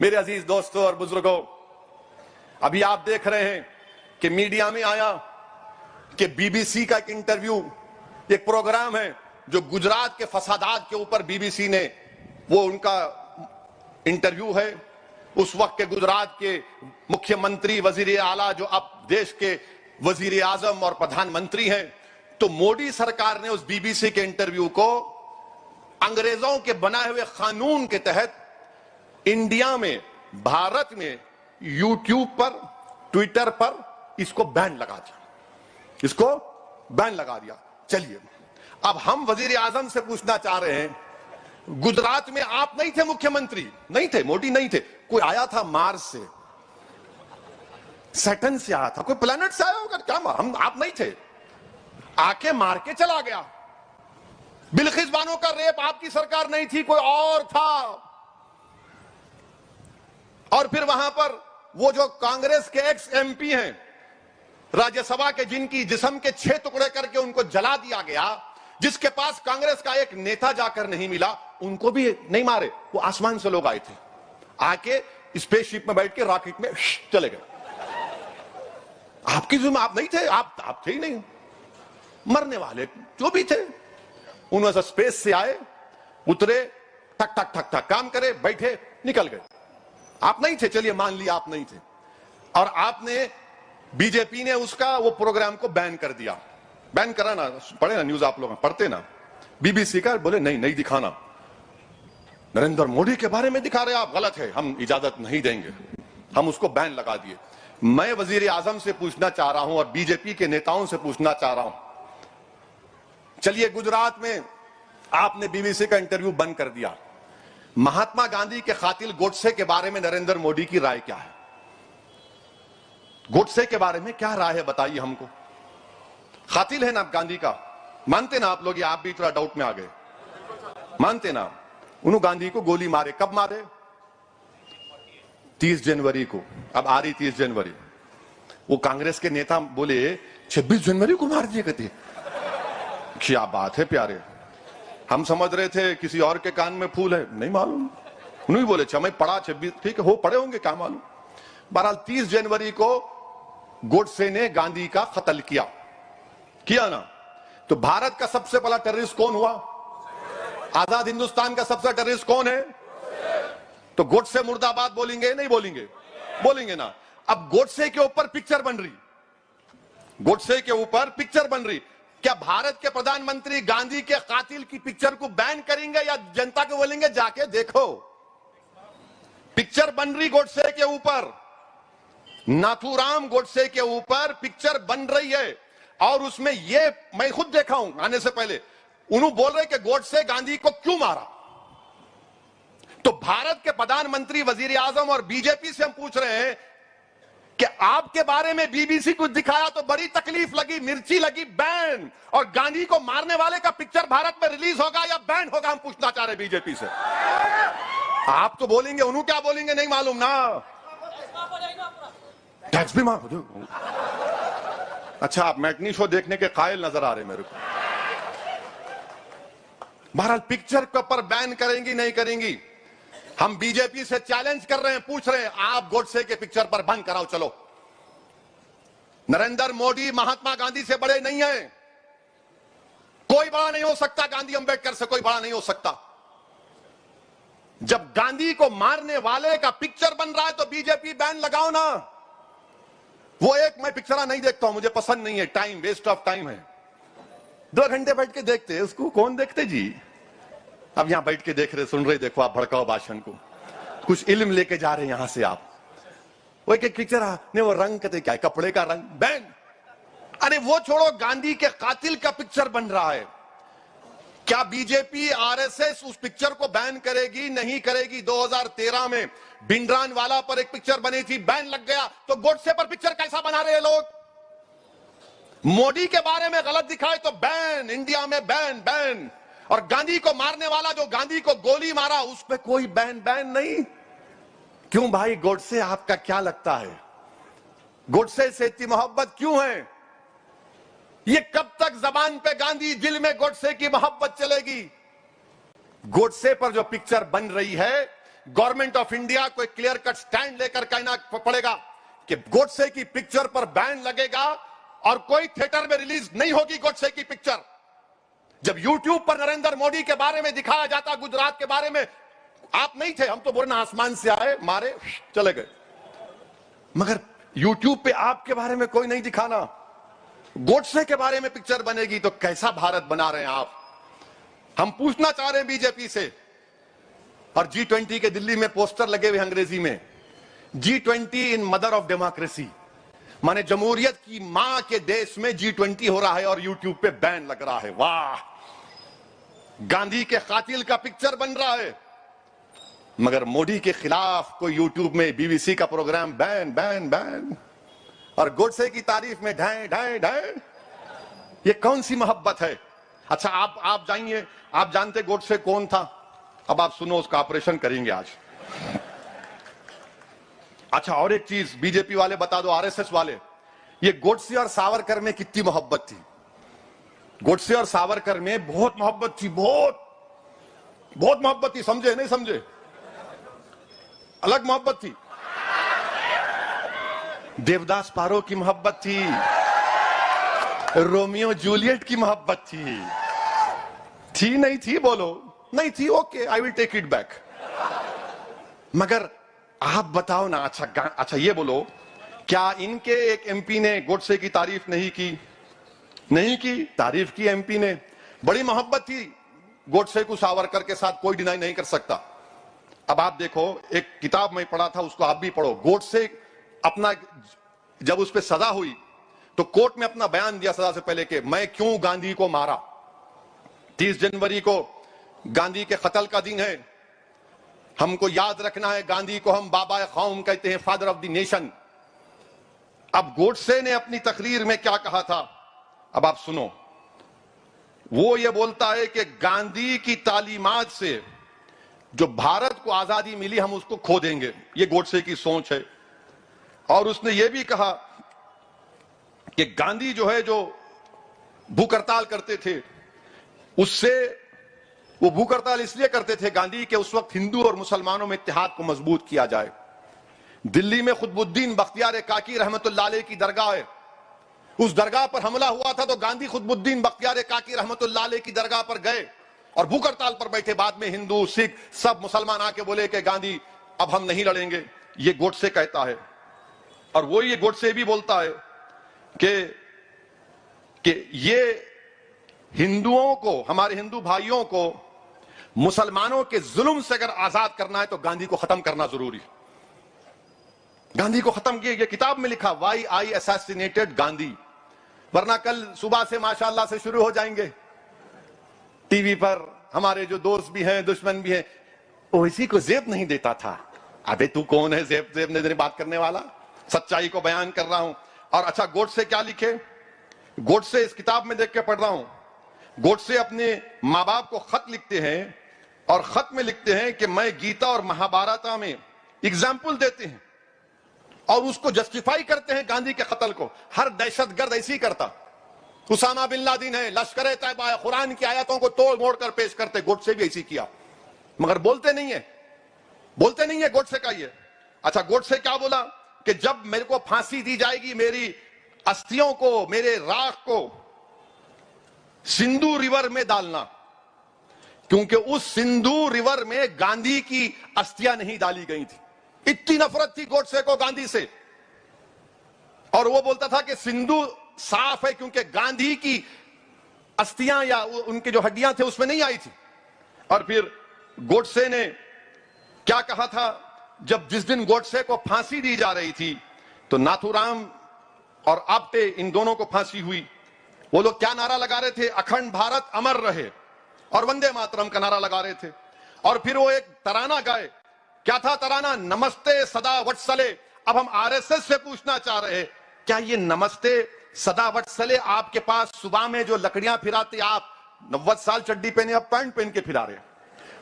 मेरे अजीज दोस्तों और बुजुर्गों, अभी आप देख रहे हैं कि मीडिया में आया कि बीबीसी का एक इंटरव्यू, एक प्रोग्राम है जो गुजरात के फसादात के ऊपर बीबीसी ने, वो उनका इंटरव्यू है। उस वक्त के गुजरात के मुख्यमंत्री, वजीर आला, जो अब देश के वजीर आजम और प्रधानमंत्री हैं, तो मोदी सरकार ने उस बीबीसी के इंटरव्यू को अंग्रेजों के बनाए हुए कानून के तहत इंडिया में, भारत में यूट्यूब पर, ट्विटर पर इसको बैन लगा दिया, इसको बैन लगा दिया। चलिए, अब हम वजीर आजम से पूछना चाह रहे हैं, गुजरात में आप नहीं थे मुख्यमंत्री, नहीं थे, मोदी नहीं थे, कोई आया था मार्स से, सैटर्न से आया था, कोई प्लेनेट से आया होगा क्या? हम, आप नहीं थे, आके मार के चला गया। बिल्किस बानो का रेप आपकी सरकार नहीं थी, कोई और था। और फिर वहां पर वो जो कांग्रेस के एक्स एमपी हैं राज्यसभा के, जिनकी जिस्म के 6 टुकड़े करके उनको जला दिया गया, जिसके पास कांग्रेस का एक नेता जाकर नहीं मिला, उनको भी नहीं मारे। वो आसमान से लोग आए थे, आके स्पेसशिप में बैठ के रॉकेट में चले गए। आपकी जिम्मे आप नहीं थे, आप थे ही नहीं। मरने वाले जो भी थे, उनमें से स्पेस से आए, उतरे, ठक ठक ठक ठक काम करे, बैठे, निकल गए। आप नहीं थे, चलिए मान लिया आप नहीं थे। और आपने, बीजेपी ने उसका वो प्रोग्राम को बैन कर दिया। बैन करा ना, पढ़े ना न्यूज, आप लोग पढ़ते ना, बीबीसी का, बोले नहीं नहीं दिखाना, नरेंद्र मोदी के बारे में दिखा रहे आप, गलत है, हम इजाजत नहीं देंगे, हम उसको बैन लगा दिए। मैं वजीर आजम से पूछना चाह रहा हूं और बीजेपी के नेताओं से पूछना चाह रहा हूं, चलिए गुजरात में आपने बीबीसी का इंटरव्यू बंद कर दिया, महात्मा गांधी के कातिल गोडसे के बारे में नरेंद्र मोदी की राय क्या है? गोडसे के बारे में क्या राय है, बताइए हमको। कातिल है ना गांधी का, मानते ना आप लोग, या आप भी थोड़ा डाउट में आ गए? मानते ना? उन्होंने गांधी को गोली मारे, कब मारे? 30 जनवरी को। अब आ रही 30 जनवरी, वो कांग्रेस के नेता बोले 26 जनवरी को मार दिए, कहते क्या बात है प्यारे, हम समझ रहे थे किसी और के कान में फूल है, नहीं मालूम। उन्होंने बोले अच्छा मैं पढ़ा 26, ठीक है, हो पढ़े होंगे, क्या मालूम। बहरहाल 30 जनवरी को गोडसे ने गांधी का कत्ल किया ना। तो भारत का सबसे बड़ा टेररिस्ट कौन हुआ? आजाद हिंदुस्तान का सबसे टेररिस्ट कौन है? तो गोडसे मुर्दाबाद बोलेंगे, नहीं बोलेंगे? बोलेंगे ना। अब गोडसे के ऊपर पिक्चर बन रही, गोडसे के ऊपर पिक्चर बन रही, क्या भारत के प्रधानमंत्री गांधी के कातिल की पिक्चर को बैन करेंगे या जनता को बोलेंगे जाके देखो? पिक्चर बन रही गोडसे के ऊपर, नाथूराम गोडसे के ऊपर पिक्चर बन रही है। और उसमें ये मैं खुद देखा हूं आने से पहले, उन्होंने बोल रहे कि गोडसे गांधी को क्यों मारा। तो भारत के प्रधानमंत्री, वजीर आजम और बीजेपी से हम पूछ रहे हैं कि आपके बारे में बीबीसी कुछ दिखाया तो बड़ी तकलीफ लगी, मिर्ची लगी, बैन, और गांधी को मारने वाले का पिक्चर भारत में रिलीज होगा या बैन होगा, हम पूछना चाह रहे बीजेपी से। आप तो बोलेंगे, उन्होंने क्या बोलेंगे नहीं मालूम ना, टैक्स भी माफ हो जाओ। अच्छा, आप मैटनी शो देखने के कायल नजर आ रहे मेरे को। बहरहाल पिक्चर के ऊपर बैन करेंगी नहीं करेंगी, हम बीजेपी से चैलेंज कर रहे हैं, पूछ रहे हैं, आप गोडसे के पिक्चर पर बंद कराओ। चलो, नरेंद्र मोदी महात्मा गांधी से बड़े नहीं है, कोई बड़ा नहीं हो सकता, गांधी अंबेडकर से कोई बड़ा नहीं हो सकता। जब गांधी को मारने वाले का पिक्चर बन रहा है तो बीजेपी बैन लगाओ ना। वो एक, मैं पिक्चर नहीं देखता हूं, मुझे पसंद नहीं है, टाइम वेस्ट ऑफ टाइम है। 2 घंटे बैठ के देखते हैं उसको, कौन देखते जी? अब यहां बैठ के देख रहे, सुन रहे, देखो आप भड़काओ भाषण को, कुछ इल्म लेके जा रहे हैं यहां से आप। वो एक पिक्चर ने, वो रंग कहते क्या है, कपड़े का रंग, बैन। अरे वो छोड़ो, गांधी के कातिल का पिक्चर बन रहा है, क्या बीजेपी आरएसएस उस पिक्चर को बैन करेगी? नहीं करेगी। 2013 में भिंडरानवाला पर एक पिक्चर बनी थी, बैन लग गया, तो गोडसे पर पिक्चर कैसा बना रहे हैं लोग? मोदी के बारे में गलत दिखाए तो बैन, इंडिया में बैन बैन, और गांधी को मारने वाला जो गांधी को गोली मारा उस पर कोई बैन नहीं। क्यों भाई, गोडसे आपका क्या लगता है? गोडसे से इतनी मोहब्बत क्यों है? ये कब तक जबान पे गांधी, दिल में गोडसे की मोहब्बत चलेगी? गोडसे पर जो पिक्चर बन रही है, गवर्नमेंट ऑफ इंडिया को एक क्लियर कट स्टैंड लेकर कहना पड़ेगा कि गोडसे की पिक्चर पर बैन लगेगा और कोई थिएटर में रिलीज नहीं होगी गोडसे की पिक्चर। जब यूट्यूब पर नरेंद्र मोदी के बारे में दिखाया जाता, गुजरात के बारे में, आप नहीं थे, हम तो बोलना आसमान से आए, मारे, चले गए, मगर यूट्यूब पे आपके बारे में कोई नहीं दिखाना। गोडसे के बारे में पिक्चर बनेगी तो कैसा भारत बना रहे हैं आप? हम पूछना चाह रहे हैं बीजेपी से। और G20 के दिल्ली में पोस्टर लगे हुए अंग्रेजी में, G20 in mother of democracy, माने जमहूरियत की मां के देश में G20 हो रहा है और यूट्यूब पे बैन लग रहा है। वाह, गांधी के कातिल का पिक्चर बन रहा है, मगर मोदी के खिलाफ कोई यूट्यूब में BBC का प्रोग्राम बैन बैन बैन, और गोडसे की तारीफ में ढाए ढाए ढाए। ये कौन सी मोहब्बत है? अच्छा, आप जाइए, आप जानते गोडसे कौन था? अब आप सुनो, उसका ऑपरेशन करेंगे आज। अच्छा, और एक चीज बीजेपी वाले बता दो, RSS वाले, ये गोडसे और सावरकर में कितनी मोहब्बत थी। गोडसे और सावरकर में बहुत मोहब्बत थी, बहुत बहुत मोहब्बत थी। समझे नहीं समझे? अलग मोहब्बत थी। देवदास पारो की मोहब्बत थी, रोमियो जूलियट की मोहब्बत थी नहीं थी? बोलो नहीं थी। Okay, I will take it back. मगर आप बताओ ना, अच्छा ये बोलो, क्या इनके एक MP ने गोडसे की तारीफ नहीं की? नहीं की, तारीफ की MP ने। बड़ी मोहब्बत थी गोडसे को सावरकर के साथ, कोई डिनाई नहीं कर सकता। अब आप देखो, एक किताब में पढ़ा था, उसको आप भी पढ़ो। गोडसे अपना, जब उस पर सजा हुई तो कोर्ट में अपना बयान दिया सजा से पहले कि मैं क्यों गांधी को मारा। 30 जनवरी को गांधी के कत्ल का दिन है, हमको याद रखना है, गांधी को हम बाबा कौम कहते हैं, फादर ऑफ द नेशन। अब गोडसे ने अपनी तकरीर में क्या कहा था, अब आप सुनो। वो ये बोलता है कि गांधी की तालीमात से जो भारत को आजादी मिली, हम उसको खो देंगे। ये गोडसे की सोच है। और उसने ये भी कहा कि गांधी जो है, जो भूख हड़ताल करते थे, उससे वो भूख हड़ताल इसलिए करते थे गांधी के उस वक्त हिंदू और मुसलमानों में इत्तेहाद को मजबूत किया जाए। दिल्ली में खुतबुद्दीन बख्तियार काकी रहमतुल्लाह अलैह की दरगाह है, उस दरगाह पर हमला हुआ था तो गांधी खुतबुद्दीन बख्तियार काकी रहमतुल्लाह अलैह की दरगाह पर गए और भूख हड़ताल पर बैठे। बाद में हिंदू सिख सब मुसलमान आके बोले कि गांधी अब हम नहीं लड़ेंगे। ये गोडसे कहता है। और वो ये गोडसे भी बोलता है कि ये हिंदुओं को, हमारे हिंदू भाइयों को मुसलमानों के जुल्म से अगर आजाद करना है तो गांधी को खत्म करना जरूरी है। गांधी को खत्म किया। ये किताब में लिखा, वाई आई असैसिनेटेड गांधी। वरना कल सुबह से माशाअल्लाह से शुरू हो जाएंगे टीवी पर। हमारे जो दोस्त भी हैं, दुश्मन भी हैं, ओवैसी को जेब नहीं देता था। अबे तू कौन है जेब जेब ने बात करने वाला? सच्चाई को बयान कर रहा हूं। और अच्छा, गोडसे क्या लिखे? गोडसे इस किताब में देख के पढ़ रहा हूं। गोडसे अपने माँ बाप को खत लिखते हैं और खत में लिखते हैं कि मैं गीता और महाभारत में एग्जाम्पल देते हैं और उसको जस्टिफाई करते हैं गांधी के कत्ल को। हर दहशतगर्द ऐसे ही करता। उसामा बिन लादेन है, लश्कर तैयबा है, कुरान की आयतों को तोड़ मोड़ कर पेश करते। गोडसे भी ऐसी किया, मगर बोलते नहीं है गोडसे का ये। अच्छा, गोडसे क्या बोला कि जब मेरे को फांसी दी जाएगी, मेरी अस्थियों को, मेरे राख को सिंधु रिवर में डालना, क्योंकि उस सिंधु रिवर में गांधी की अस्थियां नहीं डाली गई थी। इतनी नफरत थी गोडसे को गांधी से। और वो बोलता था कि सिंधु साफ है क्योंकि गांधी की अस्थियां या उनके जो हड्डियां थे उसमें नहीं आई थी। और फिर गोडसे ने क्या कहा था, जब जिस दिन गोडसे को फांसी दी जा रही थी तो नाथूराम और आप्टे, इन दोनों को फांसी हुई। वो लोग क्या नारा लगा रहे थे? अखंड भारत अमर रहे और वंदे मातरम का नारा लगा रहे थे। और फिर वो एक तराना गाए। क्या था तराना? नमस्ते सदा वत्सले। अब हम RSS से पूछना चाह रहे हैं, क्या ये नमस्ते सदा वत्सले आपके पास सुबह में जो लकड़ियां फिराते, आप 90 साल चड्डी पहने, अब पैंट पहन के फिरा रहे हैं,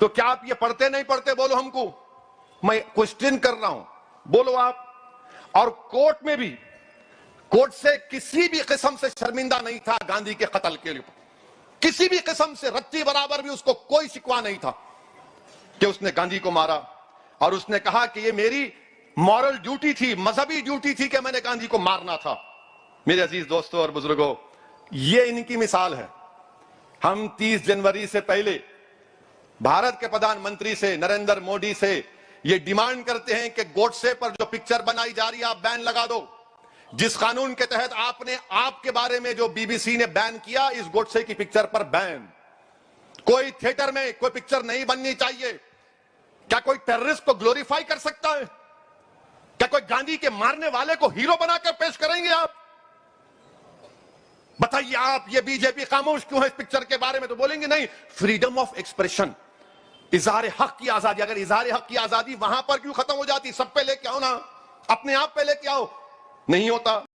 तो क्या आप ये पढ़ते नहीं पढ़ते? बोलो हमको, मैं क्वेश्चन कर रहा हूं, बोलो आप। और कोर्ट में भी, कोर्ट से किसी भी किस्म से शर्मिंदा नहीं था गांधी के कत्ल के लिए, किसी भी किस्म से रत्ती बराबर भी उसको कोई शिकवा नहीं था कि उसने गांधी को मारा। और उसने कहा कि ये मेरी मॉरल ड्यूटी थी, मजहबी ड्यूटी थी कि मैंने गांधी को मारना था। मेरे अजीज दोस्तों और बुजुर्गों, ये इनकी मिसाल है। हम 30 जनवरी से पहले भारत के प्रधानमंत्री से, नरेंद्र मोदी से ये डिमांड करते हैं कि गोडसे पर जो पिक्चर बनाई जा रही है आप बैन लगा दो। जिस कानून के तहत आपने आपके बारे में जो बीबीसी ने बैन किया, इस गोडसे की पिक्चर पर बैन। कोई थिएटर में कोई पिक्चर नहीं बननी चाहिए। क्या कोई टेररिस्ट को ग्लोरीफाई कर सकता है? क्या कोई गांधी के मारने वाले को हीरो बनाकर पेश करेंगे आप? बताइए आप, ये बीजेपी खामोश क्यों है इस पिक्चर के बारे में? तो बोलेंगे नहीं, फ्रीडम ऑफ एक्सप्रेशन, इजहार हक की आजादी। अगर इजहार हक की आजादी वहां पर क्यों खत्म हो जाती? सब पे लेके आओ ना, अपने आप पे लेके आओ। नहीं होता।